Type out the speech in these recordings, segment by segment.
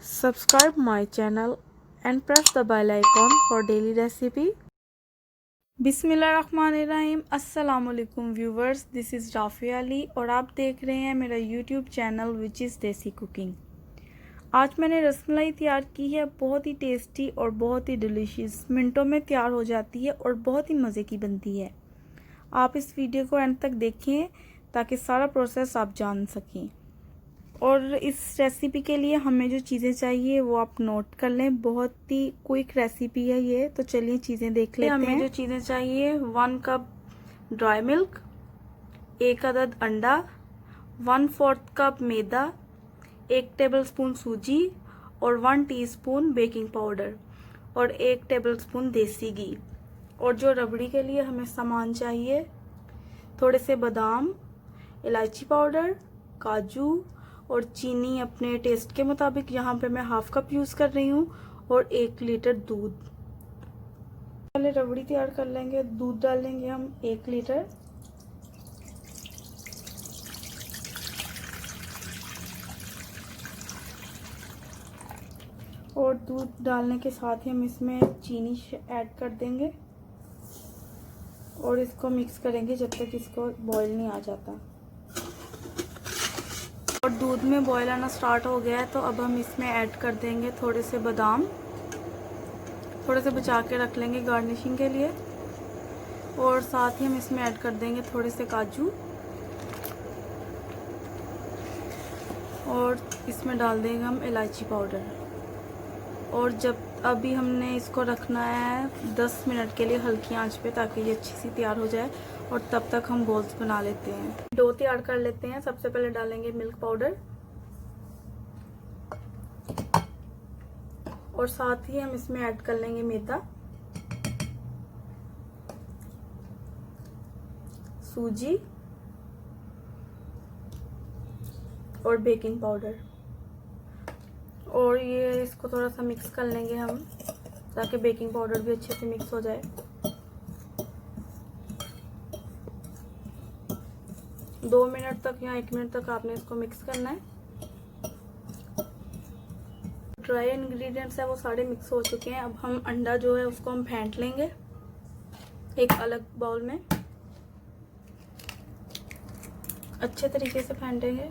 Subscribe my channel and press the bell icon for daily recipe. बिस्मिल्लाहिर्रहमानिर्रहीम। अस्सलाम वालेकुम viewers, this is Rafia Ali और आप देख रहे हैं मेरा यूट्यूब चैनल विच इज़ देसी कुकिंग। आज मैंने रसमलाई तैयार की है, बहुत ही टेस्टी और बहुत ही डिलीशियस, मिनटों में तैयार हो जाती है और बहुत ही मज़े की बनती है। आप इस वीडियो को एंड तक देखें ताकि सारा प्रोसेस आप जान सकें। और इस रेसिपी के लिए हमें जो चीज़ें चाहिए वो आप नोट कर लें, बहुत ही क्विक रेसिपी है ये। तो चलिए चीज़ें देख लेते हैं। हमें जो चीज़ें चाहिए 1 कप ड्राई मिल्क, 1 अदद अंडा, 1/4 कप मैदा, 1 टेबलस्पून सूजी और 1 टीस्पून बेकिंग पाउडर और 1 टेबलस्पून देसी घी। और जो रबड़ी के लिए हमें सामान चाहिए थोड़े से बादाम, इलायची पाउडर, काजू और चीनी अपने टेस्ट के मुताबिक। यहाँ पे मैं 1/2 कप यूज़ कर रही हूँ और 1 लीटर दूध। पहले रबड़ी तैयार कर लेंगे। दूध डाल लेंगे हम 1 लीटर। और दूध डालने के साथ ही हम इसमें चीनी ऐड कर देंगे और इसको मिक्स करेंगे जब तक इसको बॉईल नहीं आ जाता। और दूध में बॉयल आना स्टार्ट हो गया है तो अब हम इसमें ऐड कर देंगे थोड़े से बादाम, थोड़े से बचा के रख लेंगे गार्निशिंग के लिए। और साथ ही हम इसमें ऐड कर देंगे थोड़े से काजू और इसमें डाल देंगे हम इलायची पाउडर। और जब अभी हमने इसको रखना है 10 मिनट के लिए हल्की आंच पे ताकि ये अच्छी सी तैयार हो जाए। और तब तक हम बॉल्स बना लेते हैं, डो तैयार कर लेते हैं। सबसे पहले डालेंगे मिल्क पाउडर और साथ ही हम इसमें ऐड कर लेंगे मैदा, सूजी और बेकिंग पाउडर। और ये इसको थोड़ा सा मिक्स कर लेंगे हम ताकि बेकिंग पाउडर भी अच्छे से मिक्स हो जाए। 2 मिनट तक या 1 मिनट तक आपने इसको मिक्स करना है। ड्राई इंग्रेडिएंट्स है वो सारे मिक्स हो चुके हैं। अब हम अंडा जो है उसको हम फेंट लेंगे एक अलग बाउल में, अच्छे तरीके से फेंटेंगे।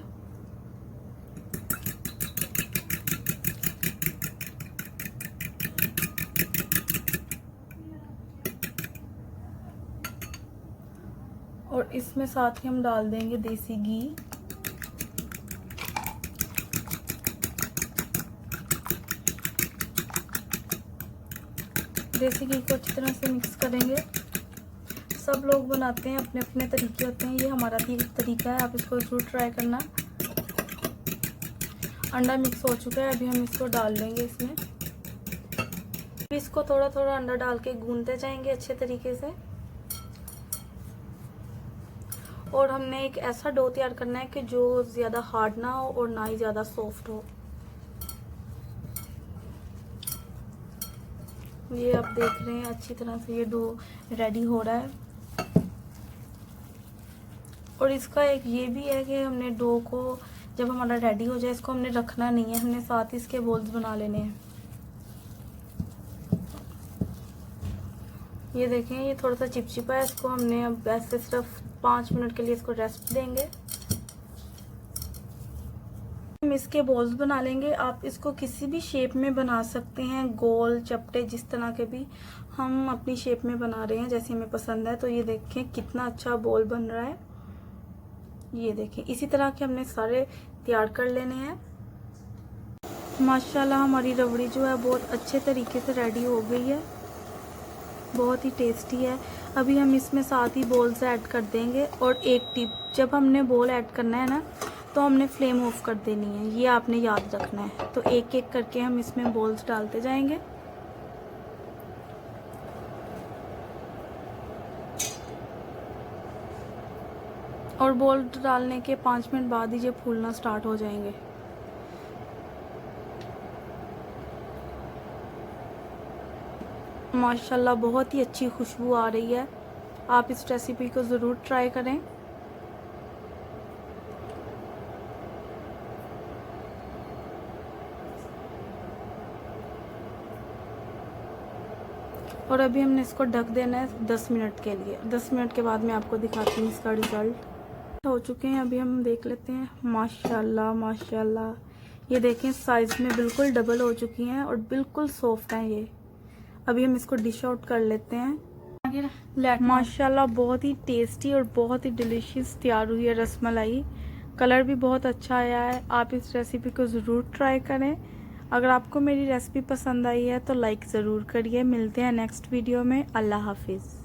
और इसमें साथ ही हम डाल देंगे देसी घी। देसी घी को अच्छी तरह से मिक्स करेंगे। सब लोग बनाते हैं, अपने अपने तरीके होते हैं, ये हमारा भी एक तरीका है, आप इसको जरूर ट्राई करना। अंडा मिक्स हो चुका है, अभी हम इसको डाल लेंगे इसमें। इसको थोड़ा थोड़ा अंडा डाल के गूंथते जाएंगे अच्छे तरीके से। और हमने एक ऐसा डो तैयार करना है कि जो ज़्यादा हार्ड ना हो और ना ही ज़्यादा सॉफ्ट हो। ये आप देख रहे हैं अच्छी तरह से ये डो रेडी हो रहा है। और इसका एक ये भी है कि हमने डो को जब हमारा रेडी हो जाए इसको हमने रखना नहीं है, हमने साथ ही इसके बॉल्स बना लेने हैं। ये देखें ये थोड़ा सा चिपचिपा है, इसको हमने अब ऐसे सिर्फ 5 मिनट के लिए इसको रेस्ट देंगे। हम इसके बॉल्स बना लेंगे। आप इसको किसी भी शेप में बना सकते हैं, गोल, चपटे, जिस तरह के भी। हम अपनी शेप में बना रहे हैं जैसे हमें पसंद है। तो ये देखें कितना अच्छा बॉल बन रहा है। ये देखें इसी तरह के हमने सारे तैयार कर लेने हैं। माशाल्लाह हमारी रबड़ी जो है बहुत अच्छे तरीके से रेडी हो गई है, बहुत ही टेस्टी है। अभी हम इसमें साथ ही बॉल्स ऐड कर देंगे। और एक टिप, जब हमने बॉल ऐड करना है ना तो हमने फ्लेम ऑफ कर देनी है, ये आपने याद रखना है। तो एक एक करके हम इसमें बॉल्स डालते जाएंगे। और बॉल डालने के 5 मिनट बाद ही ये फूलना स्टार्ट हो जाएंगे। माशाल्लाह बहुत ही अच्छी खुशबू आ रही है। आप इस रेसिपी को ज़रूर ट्राई करें। और अभी हमने इसको ढक देना है 10 मिनट के लिए। 10 मिनट के बाद मैं आपको दिखाती हूँ इसका रिज़ल्ट। हो चुके हैं, अभी हम देख लेते हैं। माशाल्लाह माशाल्लाह, ये देखें साइज़ में बिल्कुल डबल हो चुकी हैं और बिल्कुल सॉफ्ट हैं ये। अभी हम इसको डिश आउट कर लेते हैं। माशाल्लाह बहुत ही टेस्टी और बहुत ही डिलीशियस तैयार हुई है रसमलाई। कलर भी बहुत अच्छा आया है। आप इस रेसिपी को ज़रूर ट्राई करें। अगर आपको मेरी रेसिपी पसंद आई है तो लाइक ज़रूर करिए। मिलते हैं नेक्स्ट वीडियो में। अल्लाह हाफिज़।